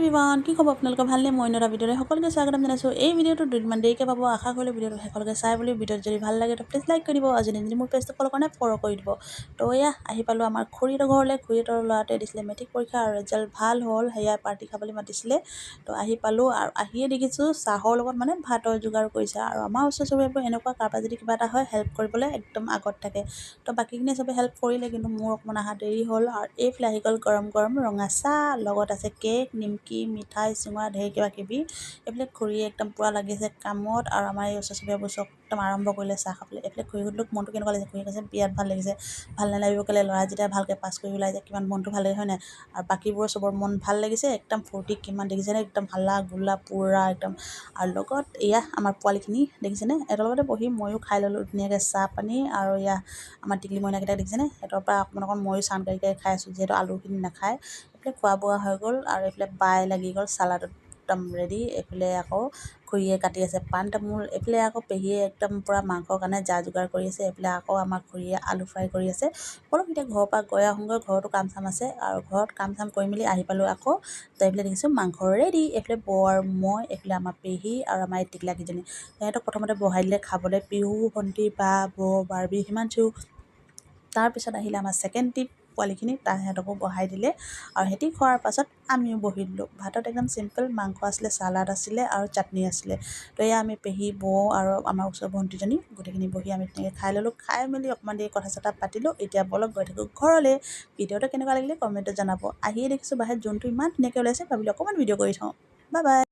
Everyone কি খবৰ আপোনালোকৰ ভালনে মই নৰা ভিডিঅ'লৈ সকলোকে স্বাগতম জনাইছোঁ এই ভিডিঅ'টো দুদিনমান দেৰিকৈ পাব আশা কৰিলোঁ ভিডিঅ'টো শেষলৈকে চাই বুলি ভিডিঅ'ত যদি ভাল লাগে তো প্লিজ লাইক কৰি দিব আৰু যদি মোৰ পেজটো ফ'ল' কাৰণে ফ'ল' কৰি দিব তো এয়া আহি পালোঁ আমাৰ খুৰীহঁতৰ ঘৰলৈ খুৰীহঁতৰ ল'ৰাটোৱে দিছিলে মেট্ৰিক পৰীক্ষা আৰু ৰিজাল্ট ভাল হ'ল সেয়া পাৰ্টি খাবলৈ মাতিছিলে তো আহি পালোঁ আৰু আহিয়ে দেখিছোঁ চাহৰ লগত মানে ভাতৰ যোগাৰ কৰিছে আৰু আমাৰ ওচৰ চুবুৰীয়াবোৰ এনেকুৱা কাৰোবাৰ যদি কিবা এটা হয় হেল্প কৰিবলৈ একদম আগত থাকে তো বাকীখিনিয়ে চবে হেল্প কৰিলে কিন্তু মোৰ অকণমান অহা দেৰি হ'ল আৰু এইফালে আহি গ'ল গৰম গৰম ৰঙা চাহ লগত আছে কেক নিমকি মিঠাই চিঙৰা ঢেৰ কিবা কিবি এইফালে খুৰীয়ে একদম পূৰা লাগিছে কামত আৰু আমাৰ এই ওচৰ চুবুৰীয়াবোৰ চব একদম আৰম্ভ কৰিলে চাহ খাবলৈ এইফালে খুৰী সুধিলোঁ মনটো কেনেকুৱা লাগিছে খুৰীয়ে কৈছে বিৰাট ভাল লাগিছে ভাল নালাগিব কেলৈ ল'ৰা যেতিয়া ভালকৈ পাছ কৰি ওলাই যায় কিমান মনটো ভাল লাগে হয় নাই আৰু বাকীবোৰৰ চবৰ মন ভাল লাগিছে একদম ফূৰ্তি কিমান দেখিছেনে একদম হাল্লা গোল্লা পূৰা একদম আৰু লগত এয়া আমাৰ পোৱালিখিনি দেখিছেনে এটাৰ লগতে বহি ময়ো খাই ল'লোঁ ধুনীয়াকৈ চাহ পানী আৰু এয়া আমাৰ টিকলি মইনাকেইটা দেখিছেনে সিহঁতৰ পৰা অকণ ময়ো চাউন কাঢ়ি খাই আছোঁ যিহেতু আলুখিনি নাখায় এইফালে খোৱা বোৱা হৈ গ'ল আৰু এইফালে বাই লাগি গ'ল চালাডত একদম ৰেডি এইফালে আকৌ খুৰীয়ে কাটি আছে পাণ তামোল এইফালে আকৌ পেহীয়ে একদম পূৰা মাংসৰ কাৰণে যা যোগাৰ কৰি আছে এইফালে আকৌ আমাৰ খুৰীয়ে আলু ফ্ৰাই কৰি আছে অলপ এতিয়া ঘৰৰ পৰা গৈ আহোঁগৈ ঘৰতো কাম চাম আছে আৰু ঘৰত কাম চাম কৰি মেলি আহি পালোঁ আকৌ তো এইফালে দেখিছোঁ মাংস ৰেডি এইফালে বৌ আৰু মই এইফালে আমাৰ পেহী আৰু আমাৰ এই টিকলাকেইজনী সিহঁতক প্ৰথমতে বহাই দিলে খাবলৈ পিহু ভণ্টি বা বৌ বাৰ্বি হিমাংশু তাৰপিছত আহিলে আমাৰ ছেকেণ্ড টিপ পোৱালিখিনি সিহঁতকো বহাই দিলে আৰু সিহঁতি খোৱাৰ পাছত আমিও বহি দিলোঁ ভাতত একদম চিম্পল মাংস আছিলে চালাড আছিলে আৰু চাটনি আছিলে তো এয়া আমি পেহী বৌ আৰু আমাৰ ওচৰৰ ভণ্টিজনী গোটেইখিনি বহি আমি তেনেকৈ খাই ল'লোঁ খাই মেলি অকণমান দেৰি কথা চথা পাতিলোঁ এতিয়া বলক গৈ থাকোঁ ঘৰলৈ ভিডিঅ'টো কেনেকুৱা লাগিলে কমেণ্টত জনাব আহিয়ে দেখিছোঁ বাহিৰত জোনটো ইমান ধুনীয়াকৈ ওলাইছে ভাবিলোঁ অকণমান ভিডিঅ' কৰি থওঁ বাই বাই।